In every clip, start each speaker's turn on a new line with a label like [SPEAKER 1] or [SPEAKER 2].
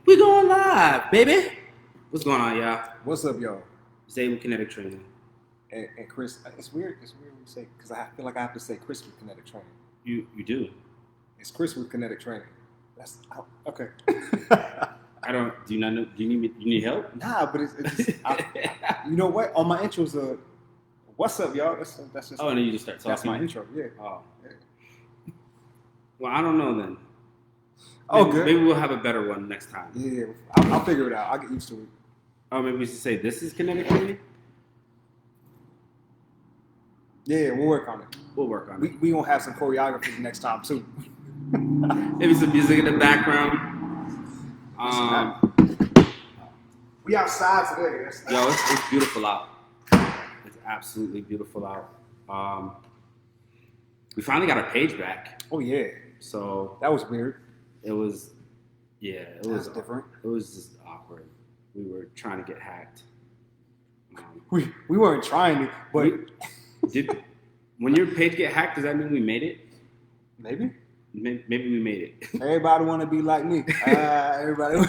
[SPEAKER 1] We going live, baby. What's going on, y'all?
[SPEAKER 2] What's up, y'all?
[SPEAKER 1] Zay with Kinetic Training.
[SPEAKER 2] And Chris, it's weird. It's weird when you say because I feel like I have to say Chris with kinetic training.
[SPEAKER 1] You do.
[SPEAKER 2] It's Chris with kinetic training. That's okay.
[SPEAKER 1] I don't. Do you not know? Do you need help?
[SPEAKER 2] Nah, but it's you know what? On my intros, what's up, y'all? That's just.
[SPEAKER 1] Oh, and then you just start talking.
[SPEAKER 2] That's my intro. Yeah.
[SPEAKER 1] Oh. Yeah. Well, I don't know then.
[SPEAKER 2] Oh, good.
[SPEAKER 1] Maybe we'll have a better one next time.
[SPEAKER 2] Yeah, I'll figure it out. I'll get used to it.
[SPEAKER 1] Oh, maybe we should say this is Kinetic Training.
[SPEAKER 2] Yeah, we'll work on it.
[SPEAKER 1] We'll work on it.
[SPEAKER 2] We gonna have some choreography next time too.
[SPEAKER 1] Maybe some music in the background.
[SPEAKER 2] We outside today.
[SPEAKER 1] Yo, it's beautiful out. It's absolutely beautiful out. We finally got our page back.
[SPEAKER 2] Oh yeah.
[SPEAKER 1] So
[SPEAKER 2] that was weird.
[SPEAKER 1] It was
[SPEAKER 2] different.
[SPEAKER 1] It was just awkward. We were trying to get hacked.
[SPEAKER 2] We weren't trying to, but
[SPEAKER 1] when your page get hacked, does that mean we made it?
[SPEAKER 2] Maybe
[SPEAKER 1] we made it.
[SPEAKER 2] Everybody want to be like me. Everybody.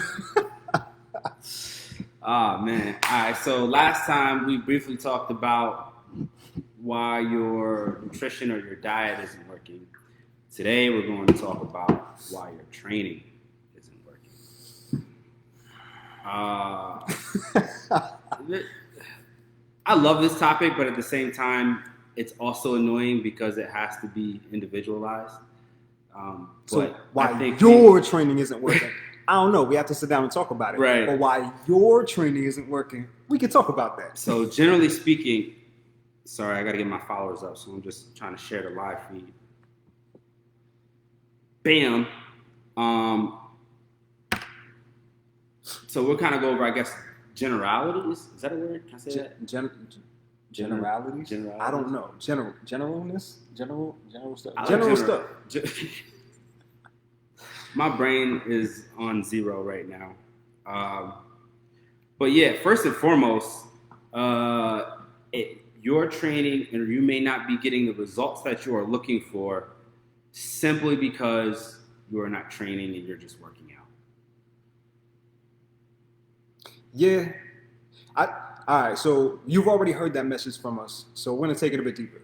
[SPEAKER 1] Oh man! All right. So last time we briefly talked about why your nutrition or your diet isn't working. Today we're going to talk about why your training isn't working. I love this topic, but at the same time, it's also annoying because it has to be individualized.
[SPEAKER 2] So why your training isn't working? I don't know. We have to sit down and talk about it.
[SPEAKER 1] Right.
[SPEAKER 2] But why your training isn't working, we can talk about that.
[SPEAKER 1] So generally speaking, sorry, I got to get my followers up, so I'm just trying to share the live feed. Bam. So we'll kind of go over, I guess, generalities. Is that a word? Can I say that?
[SPEAKER 2] Generalities? I don't know. Generalness? General stuff. Stuff.
[SPEAKER 1] My brain is on zero right now. But yeah, first and foremost, your training, and you may not be getting the results that you are looking for simply because you are not training and you're just working out.
[SPEAKER 2] Yeah. All right, so you've already heard that message from us, so we're going to take it a bit deeper.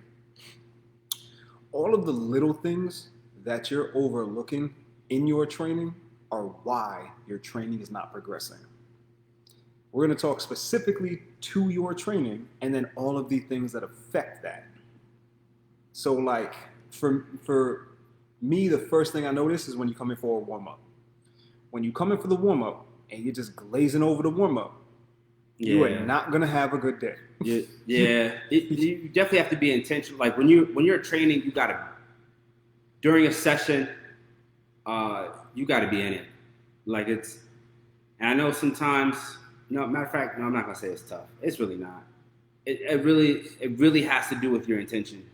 [SPEAKER 2] All of the little things that you're overlooking in your training are why your training is not progressing. We're going to talk specifically to your training and then all of the things that affect that. So like for me, the first thing I notice is when you come in for a warm-up. When you come in for the warm-up and you're just glazing over the warm-up, you are not going to have a good day.
[SPEAKER 1] You definitely have to be intentional. Like when you're training, you got to, during a session, you got to be in it. Like and I know sometimes, matter of fact, no, I'm not going to say it's tough. It's really not. It really has to do with your intention.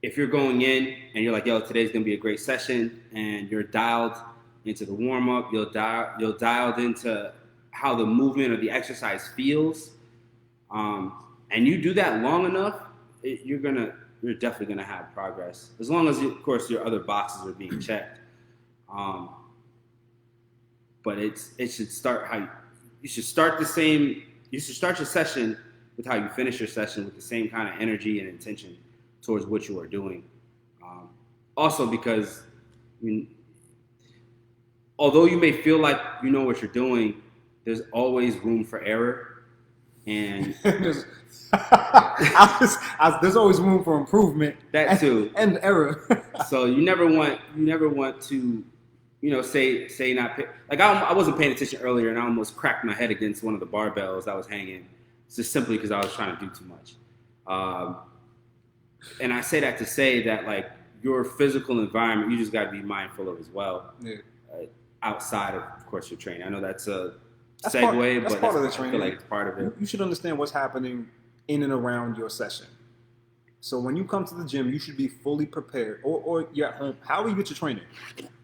[SPEAKER 1] If you're going in and you're like, yo, today's going to be a great session, and you're dialed into the warm-up, you're dialed into how the movement or the exercise feels, and you do that long enough, you're definitely gonna have progress, as long as, of course, your other boxes are being checked. But it should start you should start your session with how you finish your session, with the same kind of energy and intention towards what you are doing. Also, because although you may feel like you know what you're doing, there's always room for error, and
[SPEAKER 2] there's always room for improvement.
[SPEAKER 1] That too,
[SPEAKER 2] and error.
[SPEAKER 1] So you never want to, say not like I wasn't paying attention earlier, and I almost cracked my head against one of the barbells that was hanging, just simply because I was trying to do too much. And I say that to say that, like, your physical environment, you just got to be mindful of as well. Yeah. Outside of course, your training. I know that's a segue,
[SPEAKER 2] but part of the training.
[SPEAKER 1] I feel like it's part of it.
[SPEAKER 2] You should understand what's happening in and around your session. So when you come to the gym, you should be fully prepared, or you're at home, however you get your training.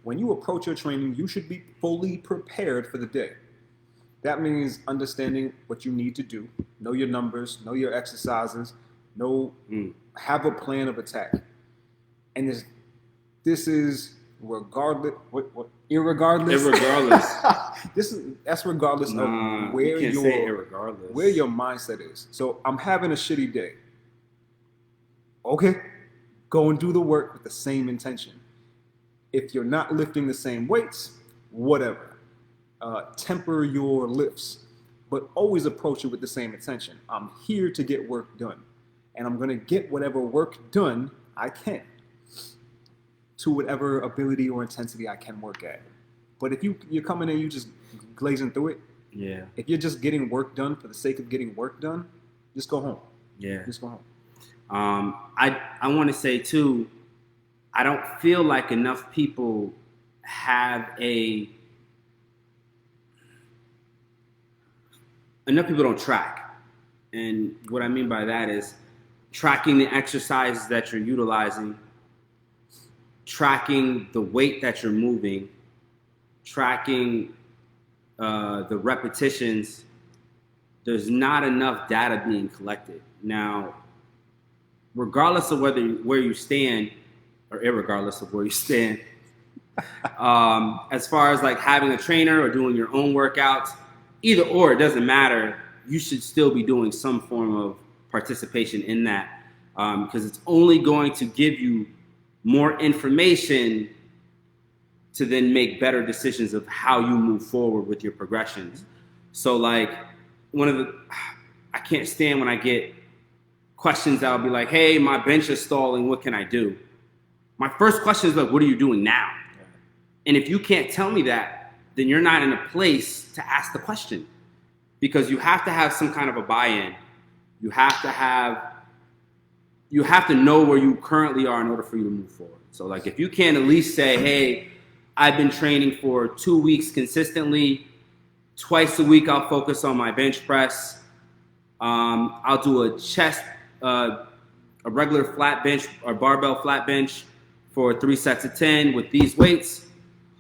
[SPEAKER 2] When you approach your training, you should be fully prepared for the day. That means understanding what you need to do, know your numbers, know your exercises, have a plan of attack. And this is regardless, irregardless.
[SPEAKER 1] Irregardless.
[SPEAKER 2] That's regardless of where
[SPEAKER 1] you can't say irregardless.
[SPEAKER 2] where your mindset is. So I'm having a shitty day. Okay, go and do the work with the same intention. If you're not lifting the same weights, whatever. Temper your lifts, but always approach it with the same intention. I'm here to get work done, and I'm going to get whatever work done I can to whatever ability or intensity I can work at. But if you're coming in, you just glazing through it.
[SPEAKER 1] Yeah.
[SPEAKER 2] If you're just getting work done for the sake of getting work done, just go home.
[SPEAKER 1] Yeah.
[SPEAKER 2] Just go home.
[SPEAKER 1] I want to say too, I don't feel like enough people don't track. And what I mean by that is tracking the exercises that you're utilizing, tracking the weight that you're moving, tracking the repetitions. There's not enough data being collected. Now, regardless of where you stand, or irregardless of where you stand, as far as like having a trainer or doing your own workouts, either or, it doesn't matter. You should still be doing some form of participation in that, because it's only going to give you more information to then make better decisions of how you move forward with your progressions. So like I can't stand when I get questions that will be like, hey, my bench is stalling, what can I do? My first question is like, what are you doing now? And if you can't tell me that, then you're not in a place to ask the question, because you have to have some kind of a buy-in. You have to know where you currently are in order for you to move forward. So like if you can't at least say, hey, I've been training for 2 weeks consistently, twice a week I'll focus on my bench press. I'll do a chest, a regular flat bench or barbell flat bench for 3 sets of 10 with these weights.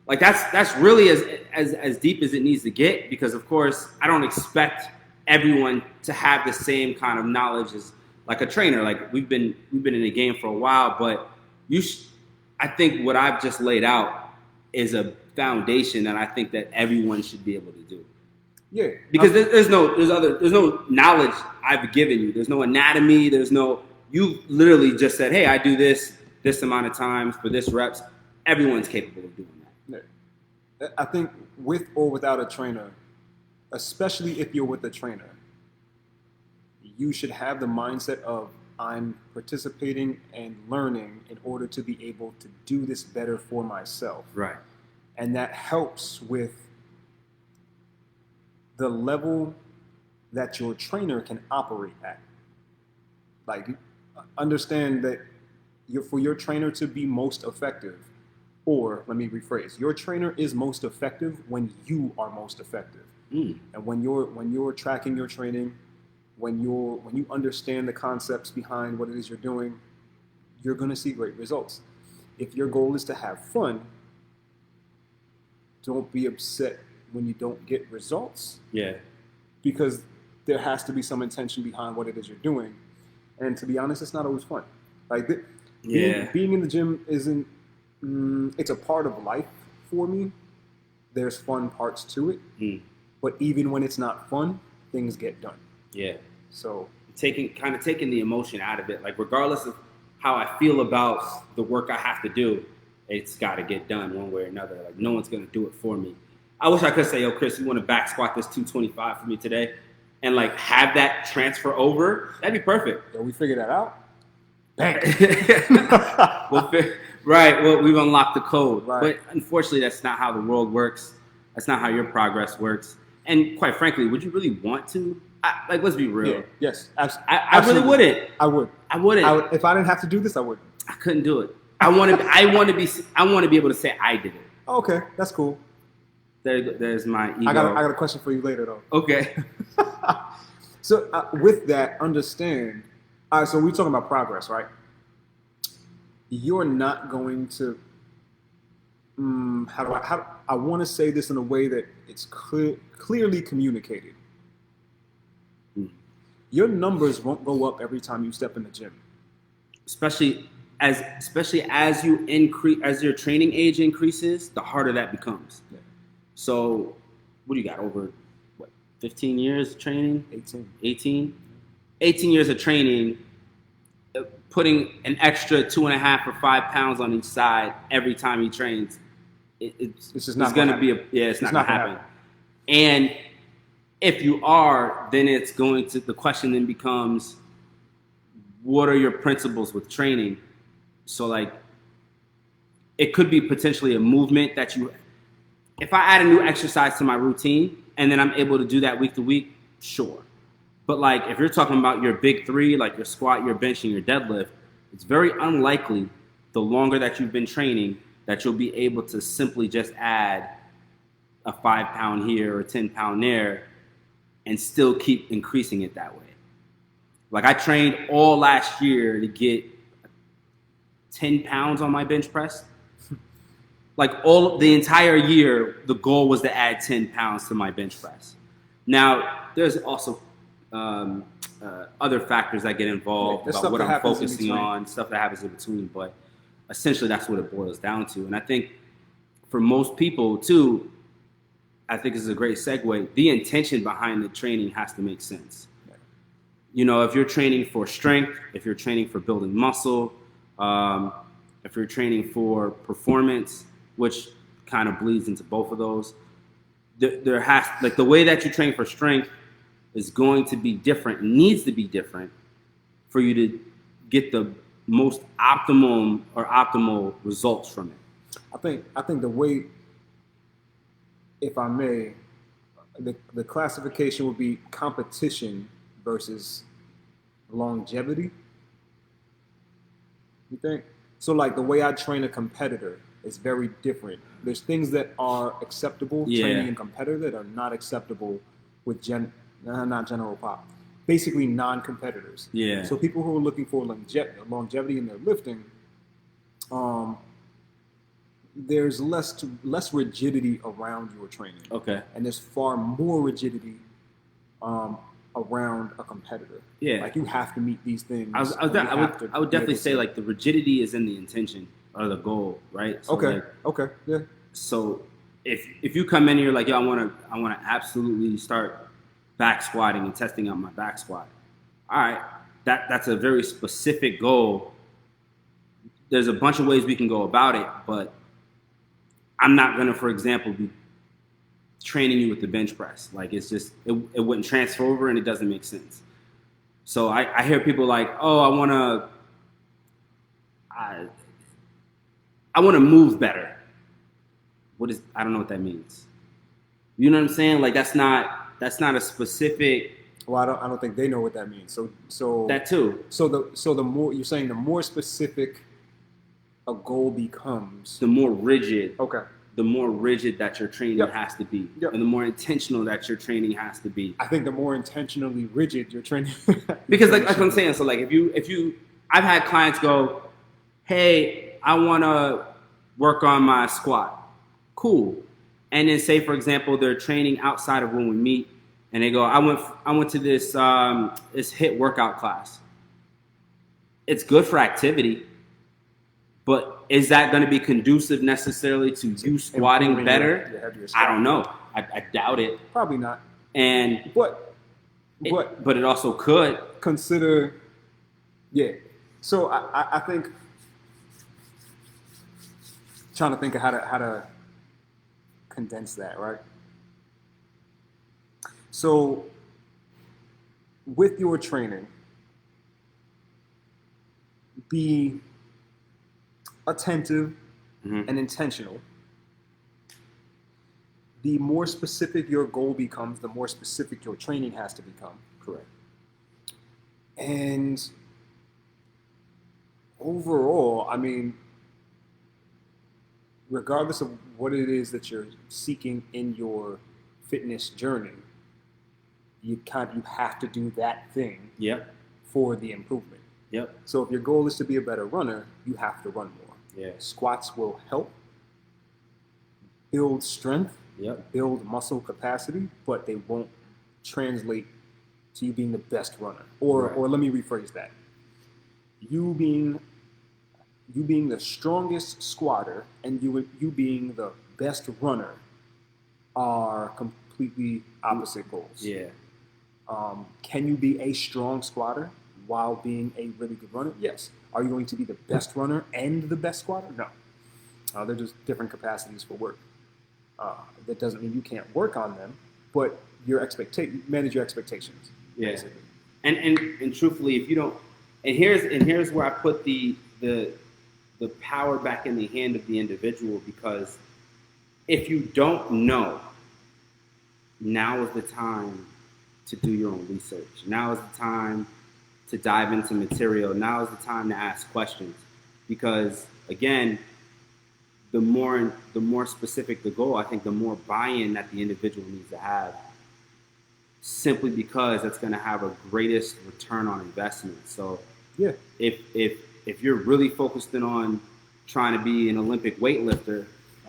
[SPEAKER 1] Like that's really as deep as it needs to get, because of course I don't expect everyone to have the same kind of knowledge as like a trainer. Like we've been in the game for a while, but I think what I've just laid out is a foundation that I think that everyone should be able to do.
[SPEAKER 2] Yeah,
[SPEAKER 1] because there's no knowledge I've given you. There's no anatomy. You literally just said, hey, I do this amount of times for this reps. Everyone's capable of doing that.
[SPEAKER 2] Yeah. I think with or without a trainer, especially if you're with a trainer, you should have the mindset of, I'm participating and learning in order to be able to do this better for myself.
[SPEAKER 1] Right.
[SPEAKER 2] And that helps with the level that your trainer can operate at. Like, understand that for your trainer to be most effective, or let me rephrase, your trainer is most effective when you are most effective. And when you're tracking your training, when you understand the concepts behind what it is you're doing, you're going to see great results. If your goal is to have fun, don't be upset when you don't get results.
[SPEAKER 1] Yeah.
[SPEAKER 2] Because there has to be some intention behind what it is you're doing. And to be honest, it's not always fun. Like, being in the gym isn't, it's a part of life for me. There's fun parts to it. But even when it's not fun, things get done.
[SPEAKER 1] Yeah.
[SPEAKER 2] So
[SPEAKER 1] taking the emotion out of it, like regardless of how I feel about the work I have to do, it's got to get done one way or another. Like no one's going to do it for me. I wish I could say, yo, Chris, you want to back squat this 225 for me today, and like have that transfer over. That'd be perfect.
[SPEAKER 2] Yeah, we figured that out. Bang.
[SPEAKER 1] Right. Well, we've unlocked the code.
[SPEAKER 2] Right.
[SPEAKER 1] But unfortunately, that's not how the world works. That's not how your progress works. And quite frankly, would you really want to? Let's be real.
[SPEAKER 2] Yeah, yes,
[SPEAKER 1] I really wouldn't.
[SPEAKER 2] I would.
[SPEAKER 1] I wouldn't.
[SPEAKER 2] If I didn't have to do this, I would.
[SPEAKER 1] I couldn't do it. I want to be able to say I did it.
[SPEAKER 2] Okay, that's cool.
[SPEAKER 1] There's my ego.
[SPEAKER 2] I got a question for you later, though.
[SPEAKER 1] Okay.
[SPEAKER 2] So with that, understand. All right, so we're talking about progress, right? You're not going to. I want to say this in a way that it's clearly communicated. Your numbers won't go up every time you step in the gym.
[SPEAKER 1] Especially especially as you increase, as your training age increases, the harder that becomes.
[SPEAKER 2] Yeah.
[SPEAKER 1] So, what do you got, over what, 15 years of training? 18 years of training, putting an extra 2.5 or 5 pounds on each side every time he trains. It's going to be it's not going to happen. And if you are, then the question then becomes, what are your principles with training? So like, it could be potentially a movement that if I add a new exercise to my routine and then I'm able to do that week to week, sure. But like, if you're talking about your big three, like your squat, your bench, and your deadlift, it's very unlikely the longer that you've been training that you'll be able to simply just add a 5 pound here or 10 pound there and still keep increasing it that way. Like, I trained all last year to get 10 pounds on my bench press. Like, the entire year, the goal was to add 10 pounds to my bench press. Now, there's also other factors that get involved about what I'm focusing on, stuff that happens in between. But essentially, that's what it boils down to. And I think for most people, too, I think this is a great segue. The intention behind the training has to make sense. Yeah. You know, if you're training for strength, if you're training for building muscle, if you're training for performance, which kind of bleeds into both of those, there has, like, the way that you train for strength is going to be different, needs to be different for you to get the most optimal results from it.
[SPEAKER 2] I think the way, if I may, the classification would be competition versus longevity. You think? So like, the way I train a competitor is very different. There's things that are acceptable training a competitor that are not acceptable with not general pop. Basically non-competitors. Yeah. So people who are looking for longevity in their lifting, there's less rigidity around your training. Okay. And there's far more rigidity around a competitor. Yeah. Like, you have to meet these things.
[SPEAKER 1] I would definitely say, like, the rigidity is in the intention or the goal, right? So
[SPEAKER 2] okay.
[SPEAKER 1] Like,
[SPEAKER 2] okay. Yeah.
[SPEAKER 1] So if you come in and you're like, yo, I want to absolutely start back squatting and testing out my back squat. All right. That's a very specific goal. There's a bunch of ways we can go about it, but I'm not going to, for example, be training you with the bench press. Like, it's just, it wouldn't transfer over and it doesn't make sense. So I hear people like, oh, I want to move better. I don't know what that means. You know what I'm saying? Like, that's not a specific.
[SPEAKER 2] Well, I don't think they know what that means. So
[SPEAKER 1] that too.
[SPEAKER 2] So the more you're saying, the more specific a goal becomes,
[SPEAKER 1] the more rigid.
[SPEAKER 2] Okay.
[SPEAKER 1] The more rigid that your training has to be, and the more intentional that your training has to be.
[SPEAKER 2] I think the more intentionally rigid your training.
[SPEAKER 1] Because like I'm saying, so like if you, I've had clients go, hey, I want to work on my squat. Cool. And then say, for example, they're training outside of when we meet, and they go, I went to this HIIT workout class. It's good for activity, but is that going to be conducive necessarily to you squatting better? I don't know. I doubt it.
[SPEAKER 2] Probably not.
[SPEAKER 1] But it also could.
[SPEAKER 2] Consider, yeah. So I think, trying to think of how to condense that, right? So with your training, be attentive and intentional. The more specific your goal becomes, the more specific your training has to become.
[SPEAKER 1] Correct.
[SPEAKER 2] And overall, I mean, regardless of what it is that you're seeking in your fitness journey, you have to do that thing for the improvement.
[SPEAKER 1] Yep.
[SPEAKER 2] So if your goal is to be a better runner, you have to run more.
[SPEAKER 1] Yeah.
[SPEAKER 2] Squats will help build strength, build muscle capacity, but they won't translate to you being the best runner. Or let me rephrase that. You being you being the strongest squatter and you being the best runner are completely opposite goals.
[SPEAKER 1] Yeah.
[SPEAKER 2] Can you be a strong squatter while being a really good runner? Yes. Are you going to be the best runner and the best squatter? No. They're just different capacities for work. That doesn't mean you can't work on them, but manage your expectations.
[SPEAKER 1] Yeah.
[SPEAKER 2] Basically.
[SPEAKER 1] And truthfully, if you don't, and here's where I put the power back in the hand of the individual, because if you don't know, now is the time to do your own research. Now is the time to dive into material. Now is the time to ask questions, because again, the more specific the goal, I think the more buy-in that the individual needs to have, simply because that's going to have a greatest return on investment. So
[SPEAKER 2] yeah,
[SPEAKER 1] if you're really focused in on trying to be an Olympic weightlifter,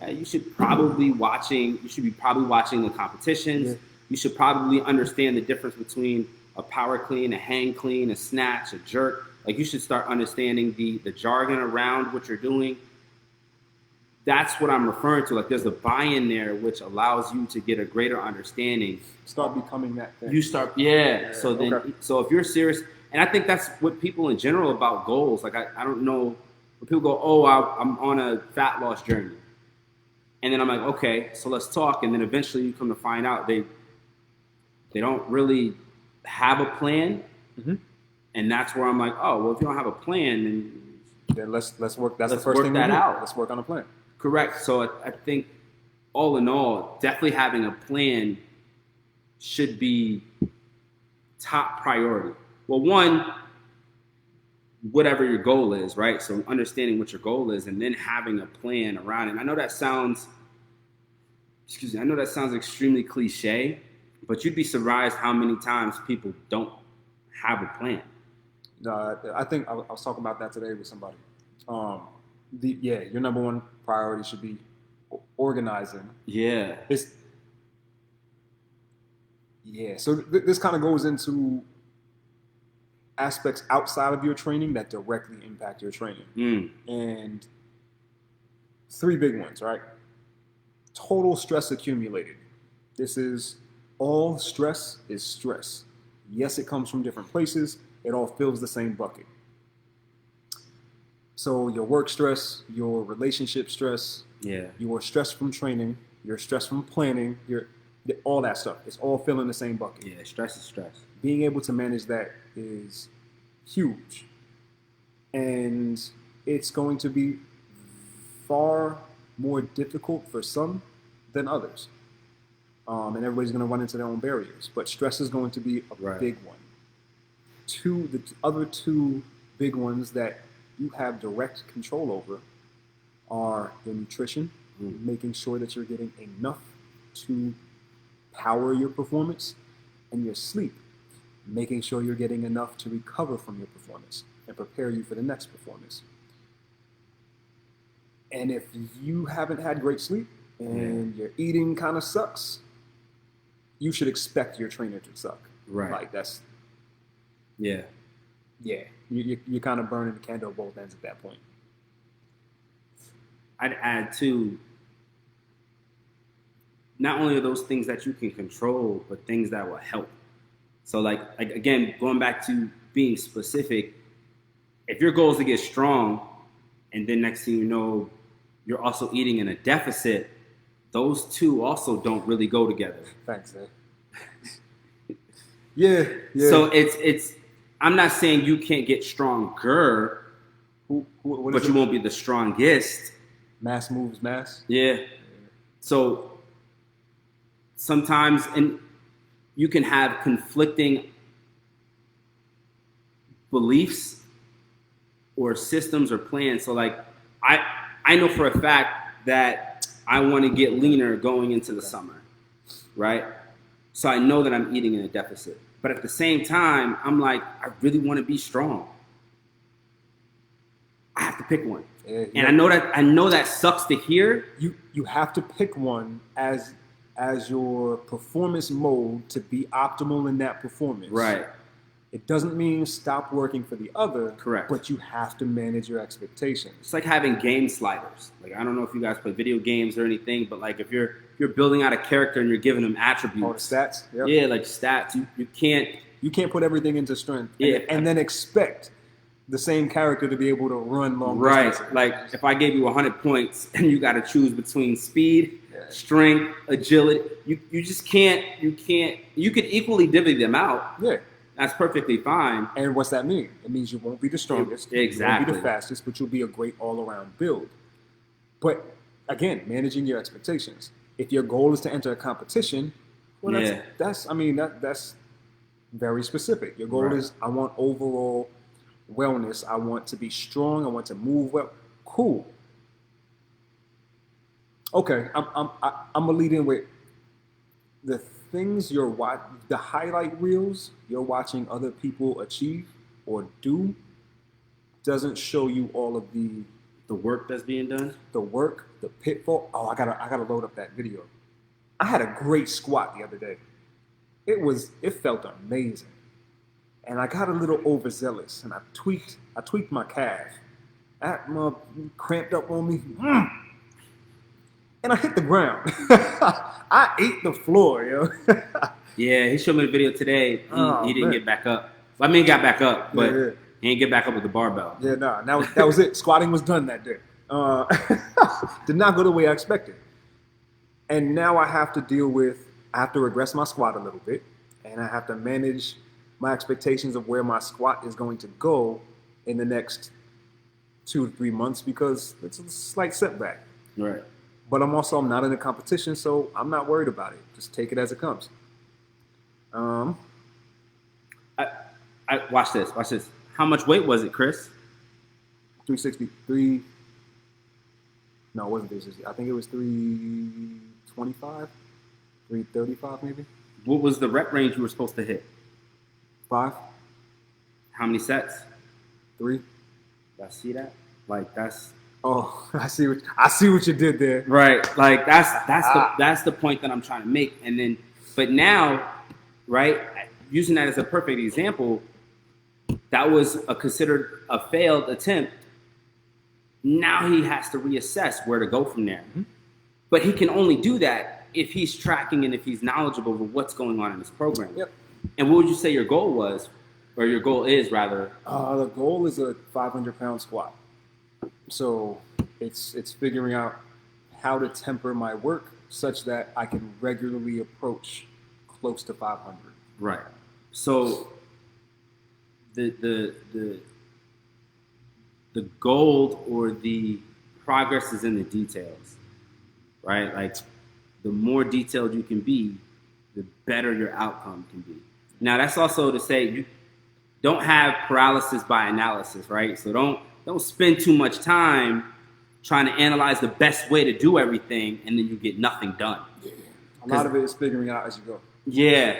[SPEAKER 1] you should be probably watching the competitions. Yeah. You should probably understand the difference between a power clean, a hang clean, a snatch, a jerk. Like, you should start understanding the jargon around what you're doing. That's what I'm referring to. Like, there's a buy-in there which allows you to get a greater understanding.
[SPEAKER 2] Start becoming that thing.
[SPEAKER 1] You start, yeah. So then, okay. So if you're serious, and I think that's what people in general about goals. Like, I don't know, when people go, oh, I'm on a fat loss journey. And then I'm like, okay, so let's talk. And then eventually you come to find out they don't really have a plan.
[SPEAKER 2] Mm-hmm.
[SPEAKER 1] And that's where I'm like, oh, well, if you don't have a plan,
[SPEAKER 2] then let's work. That's the first thing we do. Let's work on a plan.
[SPEAKER 1] Correct. So I think all in all, definitely having a plan should be top priority. Well, one, whatever your goal is, right? So understanding what your goal is and then having a plan around it. And I know that sounds extremely cliche, but you'd be surprised how many times people don't have a plan.
[SPEAKER 2] No, I think I was talking about that today with somebody. Your number one priority should be organizing.
[SPEAKER 1] Yeah.
[SPEAKER 2] So this kind of goes into aspects outside of your training that directly impact your training. And 3 big ones, right? Total stress accumulated. This is all stress is stress. Yes, it comes from different places. It all fills the same bucket. So your work stress, your relationship stress, your stress from training, your stress from planning, all that stuff. It's all filling the same bucket.
[SPEAKER 1] Yeah, stress is stress.
[SPEAKER 2] Being able to manage that is huge. And it's going to be far more difficult for some than others. And everybody's going to run into their own barriers. But stress is going to be a big one. The other 2 big ones that you have direct control over are your nutrition, making sure that you're getting enough to power your performance, and your sleep, making sure you're getting enough to recover from your performance and prepare you for the next performance. And if you haven't had great sleep and your eating kind of sucks, you should expect your trainer to suck.
[SPEAKER 1] Right.
[SPEAKER 2] Like, that's...
[SPEAKER 1] Yeah.
[SPEAKER 2] Yeah. You're kind of burning the candle at both ends at that point.
[SPEAKER 1] I'd add, too, not only are those things that you can control, but things that will help. So, like again, going back to being specific, if your goal is to get strong, and then next thing you know, you're also eating in a deficit, those 2 also don't really go together.
[SPEAKER 2] Thanks, man. Yeah.
[SPEAKER 1] So it's. I'm not saying you can't get stronger, but you won't be the strongest.
[SPEAKER 2] Mass moves mass.
[SPEAKER 1] Yeah. So sometimes, and you can have conflicting beliefs or systems or plans. So, like, I know for a fact that I want to get leaner going into the summer, right? So I know that I'm eating in a deficit. But at the same time, I'm like, I really want to be strong. I have to pick one. And I know that sucks to hear.
[SPEAKER 2] You have to pick one as your performance mode to be optimal in that performance.
[SPEAKER 1] Right.
[SPEAKER 2] It doesn't mean stop working for the other.
[SPEAKER 1] Correct.
[SPEAKER 2] But you have to manage your expectations.
[SPEAKER 1] It's like having game sliders. Like, I don't know if you guys play video games or anything, but like if you're building out a character and you're giving them attributes.
[SPEAKER 2] Oh, the stats? Yep.
[SPEAKER 1] Yeah, like stats. You can't
[SPEAKER 2] put everything into strength.
[SPEAKER 1] Yeah.
[SPEAKER 2] And then expect the same character to be able to run long
[SPEAKER 1] right.
[SPEAKER 2] distances.
[SPEAKER 1] Like if I gave you 100 points and you got to choose between speed, strength, agility, you just can't. You could equally divvy them out.
[SPEAKER 2] Yeah.
[SPEAKER 1] That's perfectly fine.
[SPEAKER 2] And what's that mean? It means you won't be the strongest.
[SPEAKER 1] Exactly.
[SPEAKER 2] You won't be the fastest, but you'll be a great all-around build. But again, managing your expectations. If your goal is to enter a competition, well, that's very specific. Your goal is, I want overall wellness. I want to be strong. I want to move well. Cool. Okay, I'm gonna lead in with the things you're watching, the highlight reels you're watching other people achieve or do doesn't show you all of the
[SPEAKER 1] work that's being done.
[SPEAKER 2] The work, the pitfall. Oh, I gotta load up that video. I had a great squat the other day. It felt amazing. And I got a little overzealous and I tweaked my calf. That cramped up on me. And I hit the ground. I ate the floor, yo.
[SPEAKER 1] Yeah, he showed me the video today. He didn't get back up. I mean, he got back up, but he didn't get back up with the barbell.
[SPEAKER 2] Yeah, no, that was it. Squatting was done that day. Did not go the way I expected. And now I have to regress my squat a little bit, and I have to manage my expectations of where my squat is going to go in the next 2 to 3 months because it's a slight setback.
[SPEAKER 1] Right.
[SPEAKER 2] But I'm not in a competition, so I'm not worried about it. Just take it as it comes.
[SPEAKER 1] I watch this. How much weight was it, Chris?
[SPEAKER 2] 363. No, it wasn't 360. I think it was 325, 335 maybe.
[SPEAKER 1] What was the rep range you were supposed to hit?
[SPEAKER 2] 5.
[SPEAKER 1] How many sets?
[SPEAKER 2] 3.
[SPEAKER 1] Did I see that? Like that's.
[SPEAKER 2] Oh, I see what you did there.
[SPEAKER 1] Right, like that's the point that I'm trying to make. And then, but now, right, using that as a perfect example, that was considered a failed attempt. Now he has to reassess where to go from there. Mm-hmm. But he can only do that if he's tracking and if he's knowledgeable of what's going on in his program.
[SPEAKER 2] Yep.
[SPEAKER 1] And what would you say your goal was, or your goal is rather?
[SPEAKER 2] The goal is a 500-pound squat. So it's figuring out how to temper my work such that I can regularly approach close to 500.
[SPEAKER 1] Right. So the gold or the progress is in the details, right? Like the more detailed you can be, the better your outcome can be. Now that's also to say you don't have paralysis by analysis, right? So don't spend too much time trying to analyze the best way to do everything and then you get nothing done.
[SPEAKER 2] Yeah. A lot of it is figuring it out as you go.
[SPEAKER 1] Yeah.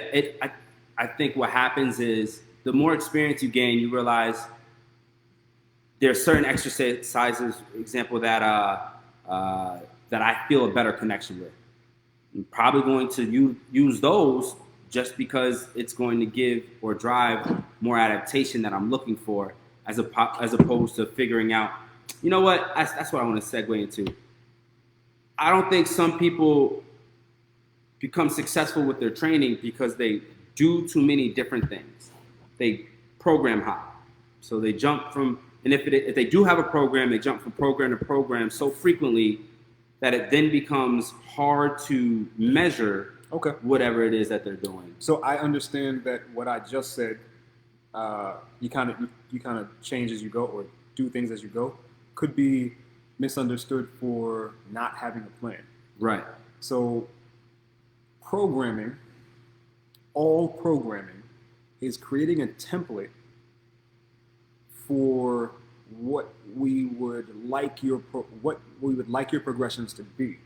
[SPEAKER 1] I think what happens is the more experience you gain, you realize there are certain exercises, example, that I feel a better connection with. I'm probably going to use those just because it's going to give or drive more adaptation that I'm looking for, as opposed to figuring out, you know what, that's what I want to segue into. I don't think some people become successful with their training because they do too many different things. They program hop. So they jump from, and if they do have a program, they jump from program to program so frequently that it then becomes hard to measure whatever it is that they're doing.
[SPEAKER 2] So I understand that what I just said, you kind of change as you go or do things as you go, could be misunderstood for not having a plan.
[SPEAKER 1] Right.
[SPEAKER 2] So all programming is creating a template for what we would like your progressions to be.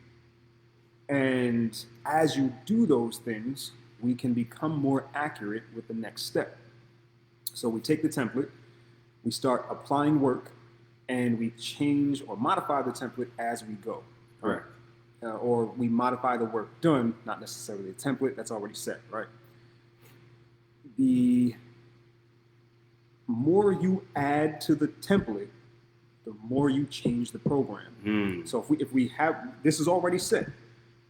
[SPEAKER 2] And as you do those things, we can become more accurate with the next step. So we take the template, we start applying work, and we change or modify the template as we go.
[SPEAKER 1] Correct.
[SPEAKER 2] Or we modify the work done, not necessarily a template that's already set, right? more you add to the template, the more you change the program. So if we have, this is already set.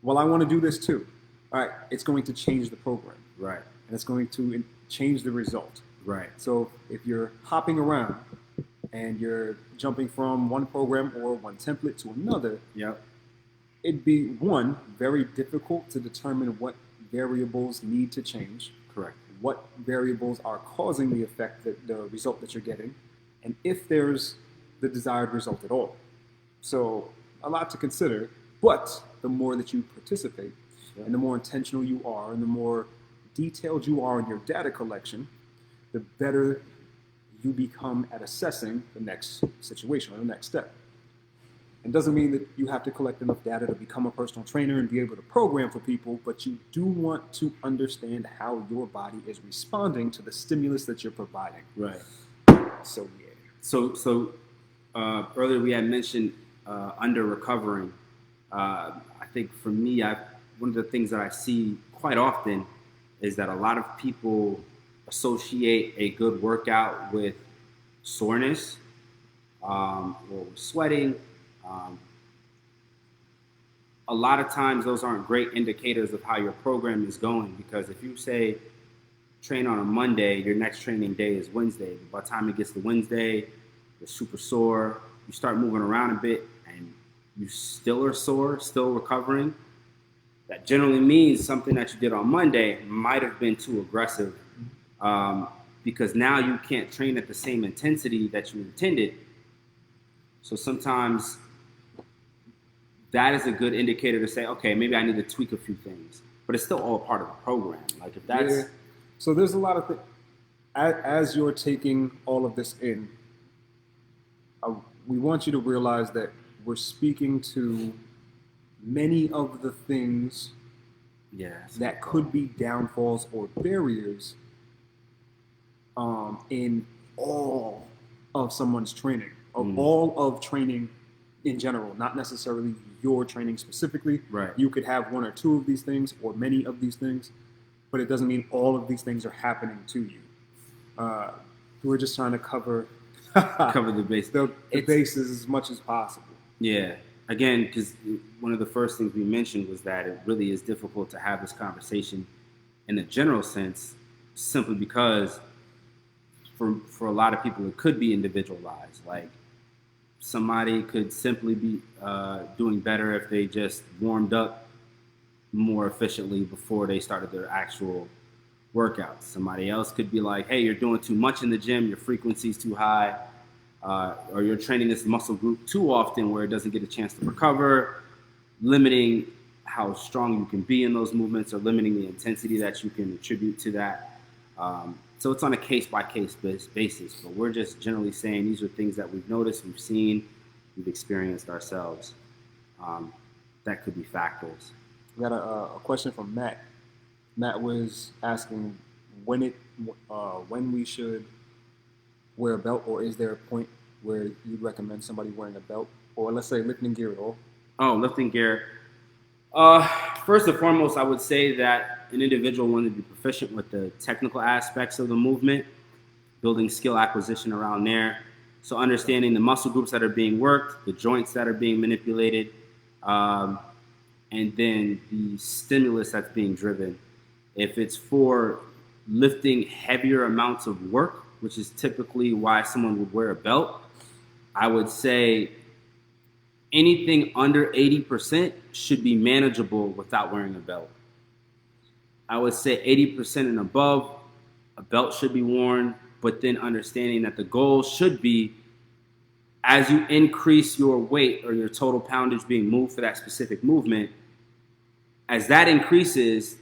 [SPEAKER 2] Well, I want to do this too. All right, it's going to change the program.
[SPEAKER 1] Right.
[SPEAKER 2] And it's going to change the result.
[SPEAKER 1] Right.
[SPEAKER 2] So if you're hopping around and you're jumping from one program or one template to another,
[SPEAKER 1] Yep.
[SPEAKER 2] it'd be, one, very difficult to determine what variables need to change.
[SPEAKER 1] Correct.
[SPEAKER 2] What variables are causing the effect, the result that you're getting, and if there's the desired result at all. So a lot to consider, but the more that you participate and the more intentional you are and the more detailed you are in your data collection, the better you become at assessing the next situation or the next step. It doesn't mean that you have to collect enough data to become a personal trainer and be able to program for people, but you do want to understand how your body is responding to the stimulus that you're providing.
[SPEAKER 1] Right.
[SPEAKER 2] So, yeah.
[SPEAKER 1] So earlier we had mentioned under recovering. I think for me, one of the things that I see quite often is that a lot of people associate a good workout with soreness or with sweating. A lot of times those aren't great indicators of how your program is going, because if you say train on a Monday, your next training day is Wednesday. By the time it gets to Wednesday, you're super sore. You start moving around a bit and you still are sore, still recovering. That generally means something that you did on Monday might have been too aggressive, because now you can't train at the same intensity that you intended. So sometimes that is a good indicator to say, okay, maybe I need to tweak a few things, but it's still all part of the program. Like if that's...
[SPEAKER 2] Yeah. So there's a lot of things. As you're taking all of this in, we want you to realize that we're speaking to many of the things that could be downfalls or barriers in all of someone's training, all of training in general, not necessarily your training specifically.
[SPEAKER 1] Right.
[SPEAKER 2] You could have one or two of these things or many of these things, but it doesn't mean all of these things are happening to you. We're just trying to cover
[SPEAKER 1] the base.
[SPEAKER 2] the bases as much as possible.
[SPEAKER 1] Yeah. Again, because one of the first things we mentioned was that it really is difficult to have this conversation in a general sense, simply because for a lot of people it could be individualized. Like somebody could simply be doing better if they just warmed up more efficiently before they started their actual workouts. Somebody else could be like, hey, you're doing too much in the gym, your frequency's too high, or you're training this muscle group too often where it doesn't get a chance to recover, limiting how strong you can be in those movements or limiting the intensity that you can attribute to that. So it's on a case-by-case basis, but we're just generally saying these are things that we've noticed, we've seen, we've experienced ourselves. That could be factors.
[SPEAKER 2] We got a question from Matt. Matt was asking when we should wear a belt, or is there a point where you recommend somebody wearing a belt, or let's say lifting gear at all?
[SPEAKER 1] Oh, lifting gear. First and foremost, I would say that an individual wanted to be proficient with the technical aspects of the movement, building skill acquisition around there. So understanding the muscle groups that are being worked, the joints that are being manipulated, and then the stimulus that's being driven. If it's for lifting heavier amounts of work, which is typically why someone would wear a belt, I would say anything under 80% should be manageable without wearing a belt. I would say 80% and above, a belt should be worn, but then understanding that the goal should be, as you increase your weight or your total poundage being moved for that specific movement, as that increases,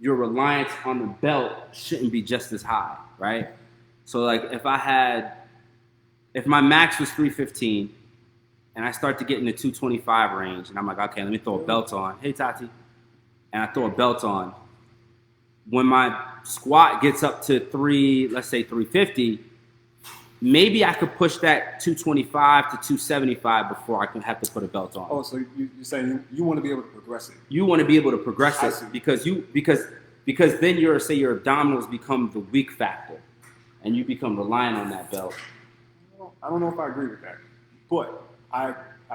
[SPEAKER 1] your reliance on the belt shouldn't be just as high, right? So like if my max was 315 and I start to get in the 225 range and I'm like, okay, let me throw a belt on. Hey, Tati. And I throw a belt on. When my squat gets up to let's say 350, maybe I could push that 225 to 275 before I can have to put a belt on.
[SPEAKER 2] Oh, so you're saying you want to be able to progress it.
[SPEAKER 1] You want to be able to progress it because then your abdominals become the weak factor. and you become reliant on that belt.
[SPEAKER 2] I don't know if I agree with that, but I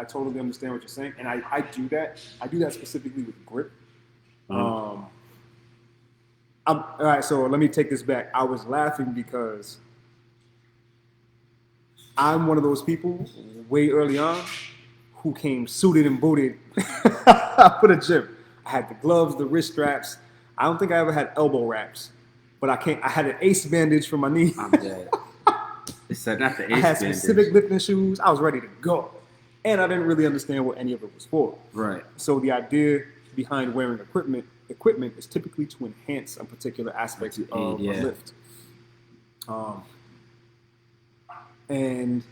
[SPEAKER 2] totally understand what you're saying, and I do that. I do that specifically with grip. All right, so let me take this back. I was laughing because I'm one of those people way early on who came suited and booted for the gym. I had the gloves, the wrist straps. I don't think I ever had elbow wraps, but I had an ace bandage for my knee.
[SPEAKER 1] I'm dead. It said not the ace
[SPEAKER 2] I had
[SPEAKER 1] bandage.
[SPEAKER 2] specific lifting shoes. I was ready to go, and I didn't really understand what any of it was for.
[SPEAKER 1] Right.
[SPEAKER 2] So the idea behind wearing equipment is typically to enhance a particular aspect of a lift. And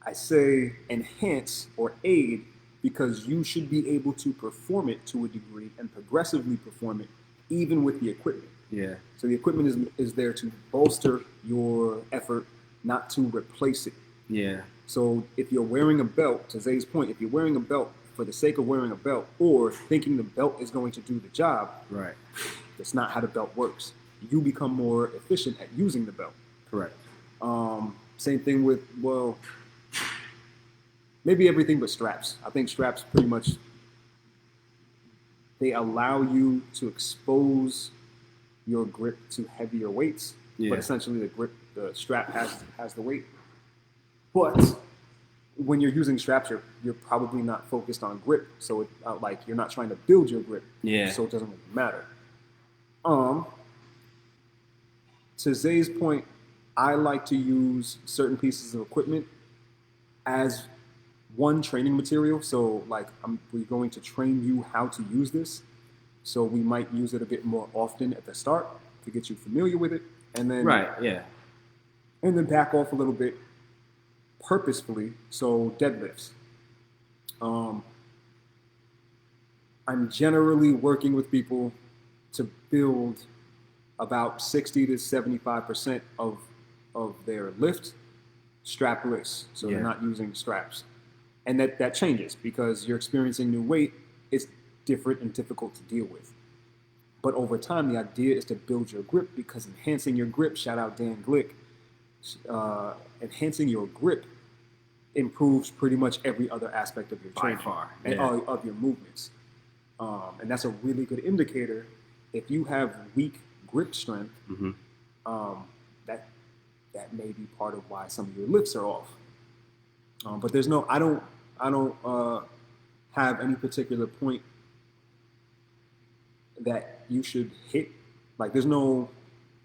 [SPEAKER 2] I say enhance or aid because you should be able to perform it to a degree and progressively perform it even with the equipment.
[SPEAKER 1] Yeah.
[SPEAKER 2] So the equipment is there to bolster your effort, not to replace it.
[SPEAKER 1] Yeah.
[SPEAKER 2] So if you're wearing a belt, to Zay's point, if you're wearing a belt for the sake of wearing a belt or thinking the belt is going to do the job,
[SPEAKER 1] right,
[SPEAKER 2] that's not how the belt works. You become more efficient at using the belt.
[SPEAKER 1] Correct.
[SPEAKER 2] Same thing with, well, maybe everything but straps. I think straps pretty much, they allow you to expose your grip to heavier weights, but essentially the strap has the weight. But when you're using straps, you're probably not focused on grip, so like you're not trying to build your grip.
[SPEAKER 1] Yeah.
[SPEAKER 2] So it doesn't really matter. To Zay's point, I like to use certain pieces of equipment as one training material. So like we're going to train you how to use this. So we might use it a bit more often at the start to get you familiar with it, and then and then back off a little bit purposefully. So deadlifts. I'm generally working with people to build about 60 to 75% of their lift strapless. So they're not using straps. And that changes because you're experiencing new weight. It's different and difficult to deal with. But over time, the idea is to build your grip because enhancing your grip, shout out Dan Glick, enhancing your grip improves pretty much every other aspect of your training and of your movements. And that's a really good indicator. If you have weak grip strength, that may be part of why some of your lifts are off. But there's no, I don't have any particular point that you should hit. Like there's no,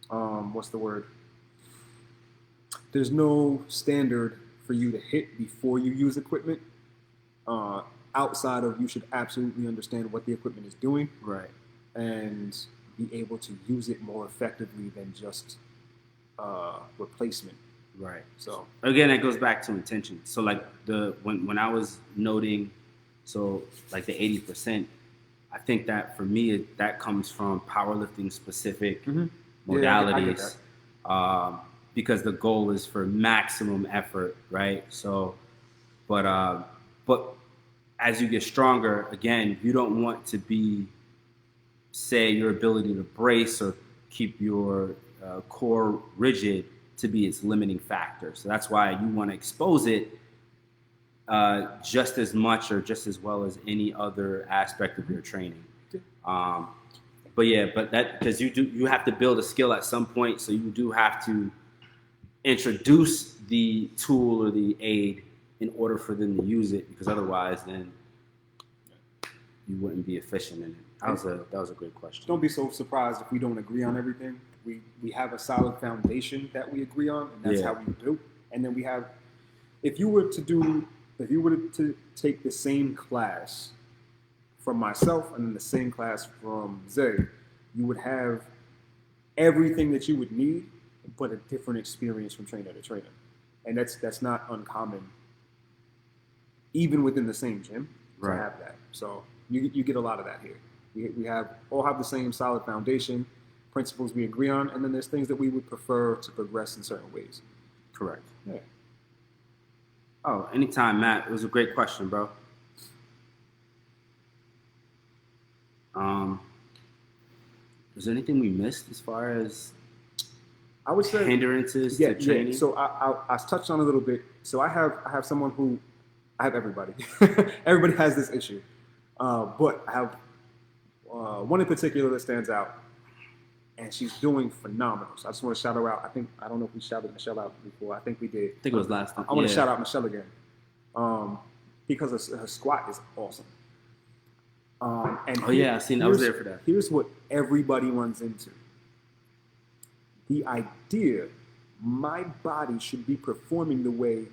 [SPEAKER 2] what's the word? There's no standard for you to hit before you use equipment. Outside of you should absolutely understand what the equipment is doing,
[SPEAKER 1] right,
[SPEAKER 2] and be able to use it more effectively than just replacement.
[SPEAKER 1] Right.
[SPEAKER 2] So
[SPEAKER 1] again, it goes back to intention. So like when I was noting, so like the 80%, I think that for me that comes from powerlifting specific modalities, because the goal is for maximum effort, right? So, but as you get stronger, again, you don't want to be, say, your ability to brace or keep your core rigid to be its limiting factor. So that's why you want to expose it just as much or just as well as any other aspect of your training. But that, because you have to build a skill at some point, so you do have to introduce the tool or the aid in order for them to use it, because otherwise then you wouldn't be efficient in it. That was a great question.
[SPEAKER 2] Don't be so surprised if we don't agree on everything. We have a solid foundation that we agree on, and that's how we build. And then we have, if you were to take the same class from myself and then the same class from Zay, you would have everything that you would need, but a different experience from trainer to trainer. And that's not uncommon, even within the same gym, to have that. So you get a lot of that here. We all have the same solid foundation, principles we agree on, and then there's things that we would prefer to progress in certain ways.
[SPEAKER 1] Correct.
[SPEAKER 2] Yeah.
[SPEAKER 1] Oh, anytime, Matt. It was a great question, bro. Is there anything we missed as far as?
[SPEAKER 2] I would say
[SPEAKER 1] hindrances
[SPEAKER 2] yeah,
[SPEAKER 1] to training?
[SPEAKER 2] yeah. So I touched on a little bit. So I have someone who I have everybody. Everybody has this issue, but I have one in particular that stands out, and she's doing phenomenal. So I just want to shout her out. I don't know if we shouted Michelle out before. I think we did.
[SPEAKER 1] I think it was last time.
[SPEAKER 2] I want to shout out Michelle again, because her squat is awesome. And
[SPEAKER 1] I seen. I was there for that.
[SPEAKER 2] Here's what everybody runs into: the idea my body should be performing the way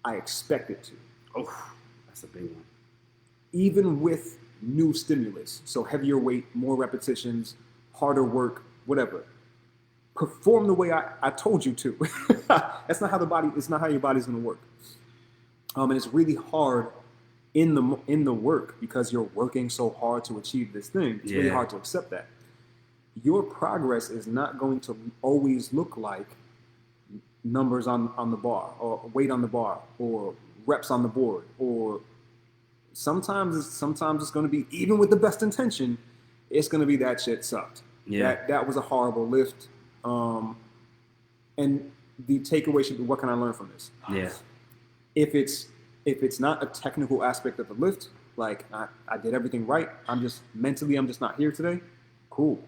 [SPEAKER 2] I expect it to.
[SPEAKER 1] Oh, that's a big one.
[SPEAKER 2] Even with new stimulus, so heavier weight, more repetitions, harder work, whatever. Perform the way I told you to. That's not how it's not how your body's gonna work. And it's really hard in the work because you're working so hard to achieve this thing. It's really hard to accept that. Your progress is not going to always look like numbers on the bar, or weight on the bar, or reps on the board, or sometimes it's going to be, even with the best intention, it's going to be that shit sucked.
[SPEAKER 1] Yeah.
[SPEAKER 2] That was a horrible lift. And the takeaway should be, what can I learn from this?
[SPEAKER 1] Yeah.
[SPEAKER 2] If it's not a technical aspect of the lift, like I did everything right, I'm just not here today, cool.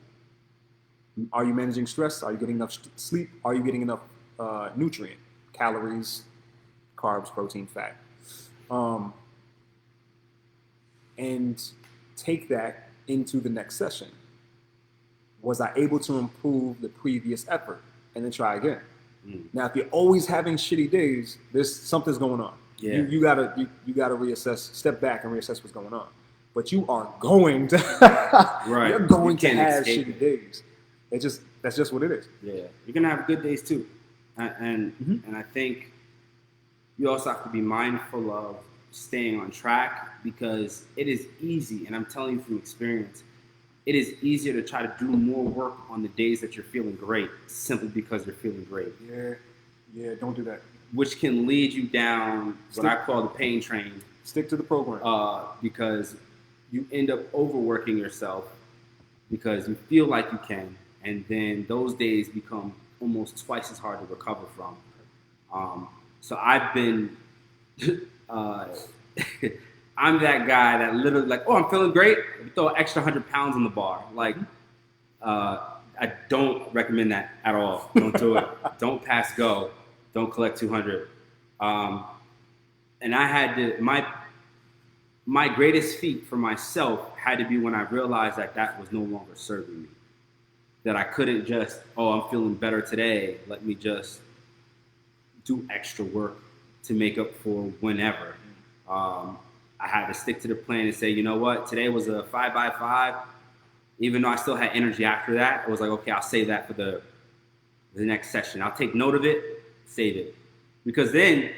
[SPEAKER 2] Are you managing stress? Are you getting enough sleep? Are you getting enough nutrient, calories, carbs, protein, fat? And take that into the next session. Was I able to improve the previous effort? And then try again. Now, if you're always having shitty days, something's going on.
[SPEAKER 1] Yeah.
[SPEAKER 2] You gotta reassess, step back and reassess what's going on. But you are going to
[SPEAKER 1] right.
[SPEAKER 2] You're going to
[SPEAKER 1] can't
[SPEAKER 2] have
[SPEAKER 1] escape
[SPEAKER 2] shitty days. That's just what it is.
[SPEAKER 1] Yeah, you're gonna have good days too, and I think you also have to be mindful of staying on track, because it is easy, and I'm telling you from experience, it is easier to try to do more work on the days that you're feeling great, simply because you're feeling great.
[SPEAKER 2] Yeah, don't do that.
[SPEAKER 1] Which can lead you down what I call the pain train.
[SPEAKER 2] Stick to the program.
[SPEAKER 1] Because you end up overworking yourself because you feel like you can, and then those days become almost twice as hard to recover from. So I've been, I'm that guy that literally like, oh, I'm feeling great, throw an extra 100 pounds on the bar. Like, I don't recommend that at all. Don't do it. Don't pass go. Don't collect 200. And I had to, my greatest feat for myself had to be when I realized that was no longer serving me. That I couldn't just, oh, I'm feeling better today, let me just do extra work to make up for whenever. I had to stick to the plan and say, you know what, today was a 5x5. Even though I still had energy after that, I was like, okay, I'll save that for the next session. I'll take note of it, save it. Because then,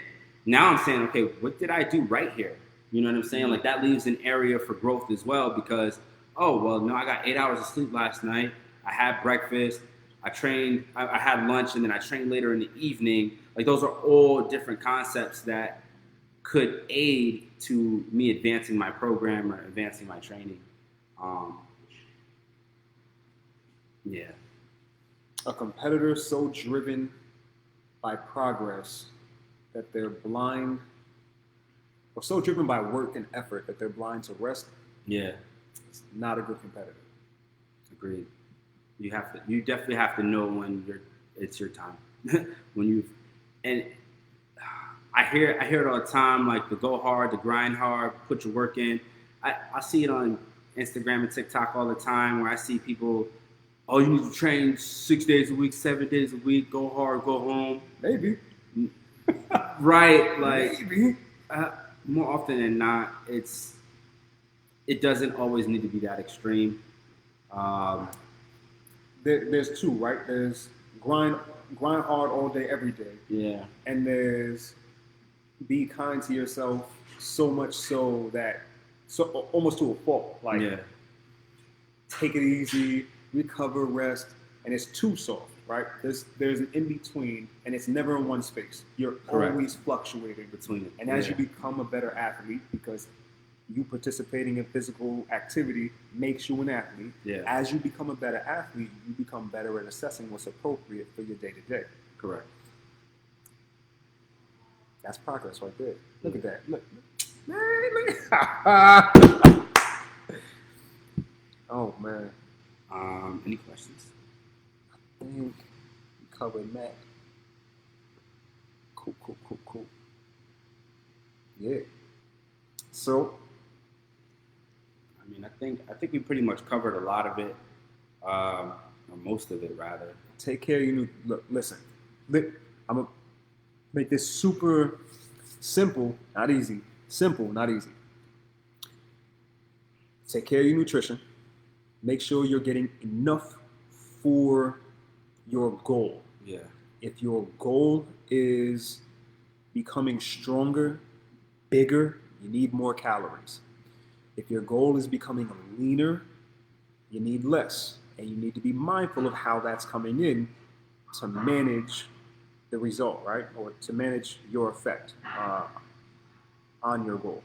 [SPEAKER 1] now I'm saying, okay, what did I do right here? You know what I'm saying? Like, that leaves an area for growth as well, because, oh, well, no, I got 8 hours of sleep last night. I had breakfast, I trained, I had lunch, and then I trained later in the evening. Like, those are all different concepts that could aid to me advancing my program or advancing my training. Yeah.
[SPEAKER 2] A competitor so driven by progress that they're blind, or so driven by work and effort that they're blind to rest.
[SPEAKER 1] Yeah.
[SPEAKER 2] It's not a good competitor.
[SPEAKER 1] Agreed. You definitely have to know when it's your time. And I hear it all the time, like the go hard, the grind hard, put your work in. I see it on Instagram and TikTok all the time, where I see people, oh, you need to train 6 days a week, 7 days a week, go hard, go home.
[SPEAKER 2] Maybe.
[SPEAKER 1] Right, like
[SPEAKER 2] maybe.
[SPEAKER 1] More often than not, it doesn't always need to be that extreme.
[SPEAKER 2] There's two, right? There's grind hard all day, every day.
[SPEAKER 1] Yeah.
[SPEAKER 2] And there's be kind to yourself, so much so that almost to a fault. Like, take it easy, recover, rest, and it's too soft, right? There's an in between, and it's never in one space. You're always fluctuating
[SPEAKER 1] between it.
[SPEAKER 2] And as you become a better athlete, because you participating in physical activity makes you an athlete.
[SPEAKER 1] Yeah.
[SPEAKER 2] As you become a better athlete, you become better at assessing what's appropriate for your day to day.
[SPEAKER 1] Correct.
[SPEAKER 2] That's progress right there. Look
[SPEAKER 1] Yeah.
[SPEAKER 2] at that. Look. Man, oh man.
[SPEAKER 1] Any questions?
[SPEAKER 2] I think we covered that. Cool. Yeah. So,
[SPEAKER 1] I mean, I think we pretty much covered a lot of it, or most of it rather.
[SPEAKER 2] take care of your new. Look, listen. I'm gonna make this super simple, not easy. Simple, not easy. Take care of your nutrition. Make sure you're getting enough for your goal.
[SPEAKER 1] Yeah.
[SPEAKER 2] If your goal is becoming stronger, bigger, you need more calories. If your goal is becoming leaner, you need less. And you need to be mindful of how that's coming in to manage the result, right? Or to manage your effect on your goal.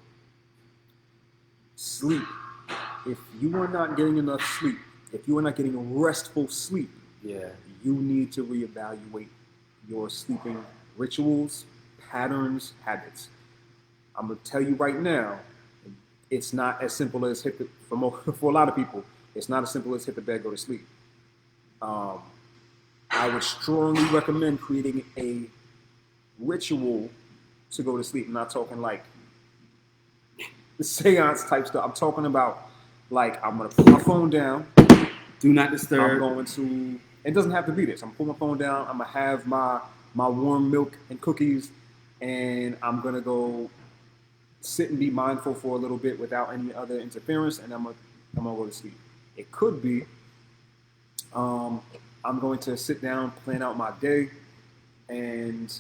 [SPEAKER 2] Sleep. If you are not getting enough sleep, if you are not getting restful sleep,
[SPEAKER 1] Yeah.
[SPEAKER 2] you need to reevaluate your sleeping rituals, patterns, habits. I'm gonna tell you right now, it's not as simple as for a lot of people. It's not as simple as hit the bed, go to sleep. I would strongly recommend creating a ritual to go to sleep. I'm not talking like the seance type stuff. I'm talking about like I'm gonna put my phone down.
[SPEAKER 1] Do not
[SPEAKER 2] I'm
[SPEAKER 1] disturb.
[SPEAKER 2] going to. It doesn't have to be this. I'm gonna put my phone down. I'm gonna have my warm milk and cookies, and I'm gonna go sit and be mindful for a little bit without any other interference, and I'm gonna go to sleep. It could be I'm going to sit down, plan out my day, and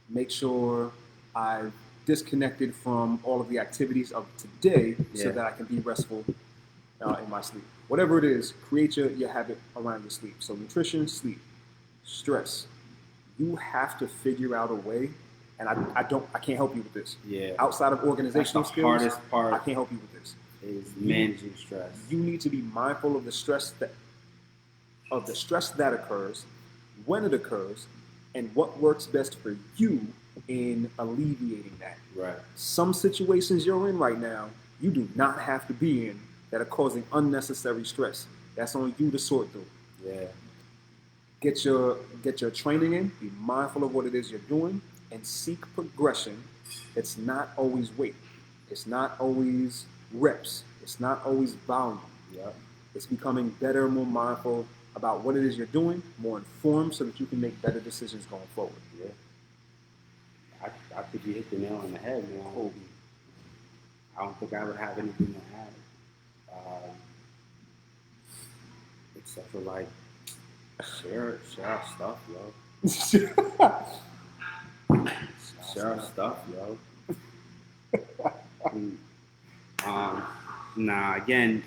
[SPEAKER 2] make sure I've disconnected from all of the activities of today so
[SPEAKER 1] Yeah.
[SPEAKER 2] that I can be restful in my sleep. Whatever it is, create your habit around your sleep. So nutrition, sleep, stress. You have to figure out a way, and I can't help you with this.
[SPEAKER 1] Yeah.
[SPEAKER 2] Outside of organizational
[SPEAKER 1] That's the
[SPEAKER 2] skills,
[SPEAKER 1] hardest part.
[SPEAKER 2] I can't help you with this.
[SPEAKER 1] Is managing stress.
[SPEAKER 2] You need to be mindful of the stress that occurs, when it occurs, and what works best for you in alleviating that.
[SPEAKER 1] Right.
[SPEAKER 2] Some situations you're in right now, you do not have to be in that are causing unnecessary stress. That's on you to sort through.
[SPEAKER 1] Yeah.
[SPEAKER 2] Get your training in, be mindful of what it is you're doing, and seek progression. It's not always weight. It's not always reps. It's not always volume.
[SPEAKER 1] Yep.
[SPEAKER 2] It's becoming better, more mindful about what it is you're doing, more informed so that you can make better decisions going forward.
[SPEAKER 1] Yeah. I think you hit the nail on the head, man. I don't think I would have anything to add. Except for like share our stuff, yo. Share our stuff, yo. Nah, again,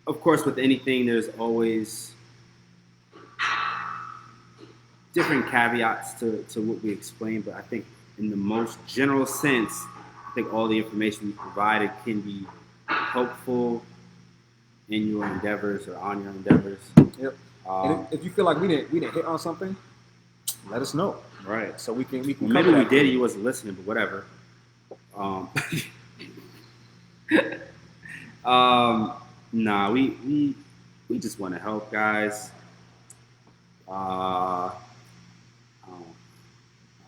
[SPEAKER 1] of course, with anything, there's always different caveats to what we explain, but I think in the most general sense, I think all the information we provided can be helpful in your endeavors or on your endeavors.
[SPEAKER 2] Yep. And if you feel like we didn't hit on something, let us know.
[SPEAKER 1] Right.
[SPEAKER 2] So we can
[SPEAKER 1] Well,
[SPEAKER 2] cover
[SPEAKER 1] maybe we
[SPEAKER 2] that.
[SPEAKER 1] did. You wasn't listening, but whatever. Nah, we just want to help guys. I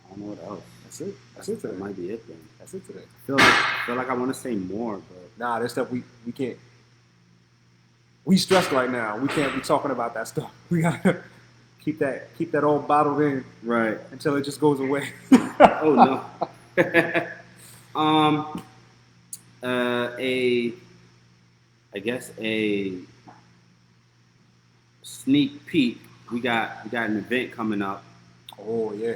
[SPEAKER 1] don't know what else.
[SPEAKER 2] That's it. That's it
[SPEAKER 1] That
[SPEAKER 2] today.
[SPEAKER 1] might be it then.
[SPEAKER 2] That's it today.
[SPEAKER 1] I feel like I want to say more, but
[SPEAKER 2] Nah, there's stuff we can't. We stressed right now. We can't be talking about that stuff. We gotta keep that all bottled in
[SPEAKER 1] right.
[SPEAKER 2] until it just goes away.
[SPEAKER 1] Oh no. I guess a sneak peek. We got an event coming up.
[SPEAKER 2] Oh yeah.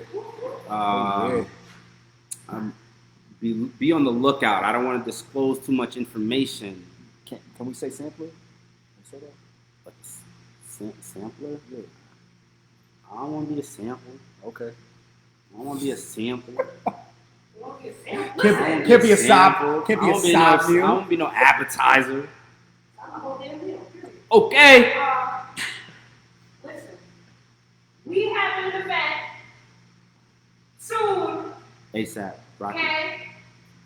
[SPEAKER 1] Be on the lookout. I don't want to disclose too much information.
[SPEAKER 2] Can we say sampler? Can we say that?
[SPEAKER 1] Like sampler? Yeah. I don't want to be a sample.
[SPEAKER 2] Okay.
[SPEAKER 1] I don't want to be a sample.
[SPEAKER 2] Can't be a side. Can't be a side
[SPEAKER 1] I
[SPEAKER 2] meal.
[SPEAKER 1] don't be no appetizer. Okay.
[SPEAKER 3] Listen, we have an event soon,
[SPEAKER 1] ASAP. Rocky.
[SPEAKER 3] okay?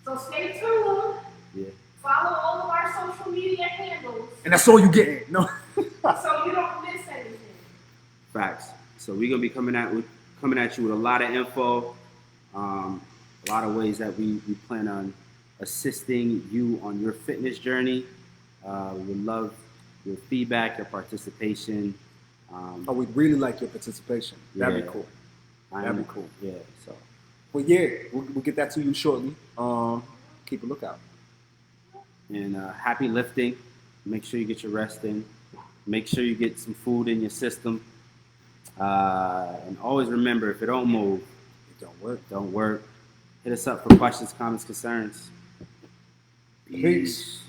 [SPEAKER 3] So stay tuned.
[SPEAKER 1] Yeah.
[SPEAKER 3] Follow all of our social media handles
[SPEAKER 2] And that's all you get. No.
[SPEAKER 3] so you don't miss anything.
[SPEAKER 1] Facts. So we're gonna be coming at you with a lot of info, a lot of ways that we plan on assisting you on your fitness journey. We would love your feedback, your participation.
[SPEAKER 2] Oh, we'd really like your participation. That'd
[SPEAKER 1] Yeah.
[SPEAKER 2] be cool.
[SPEAKER 1] I
[SPEAKER 2] That'd
[SPEAKER 1] am-
[SPEAKER 2] be cool.
[SPEAKER 1] Yeah. So
[SPEAKER 2] But yeah, we'll get that to you shortly. Keep a lookout.
[SPEAKER 1] and happy lifting. Make sure you get your rest in. Make sure you get some food in your system. And always remember, if it don't move,
[SPEAKER 2] It don't work.
[SPEAKER 1] don't work. Hit us up for questions, comments, concerns.
[SPEAKER 2] Peace.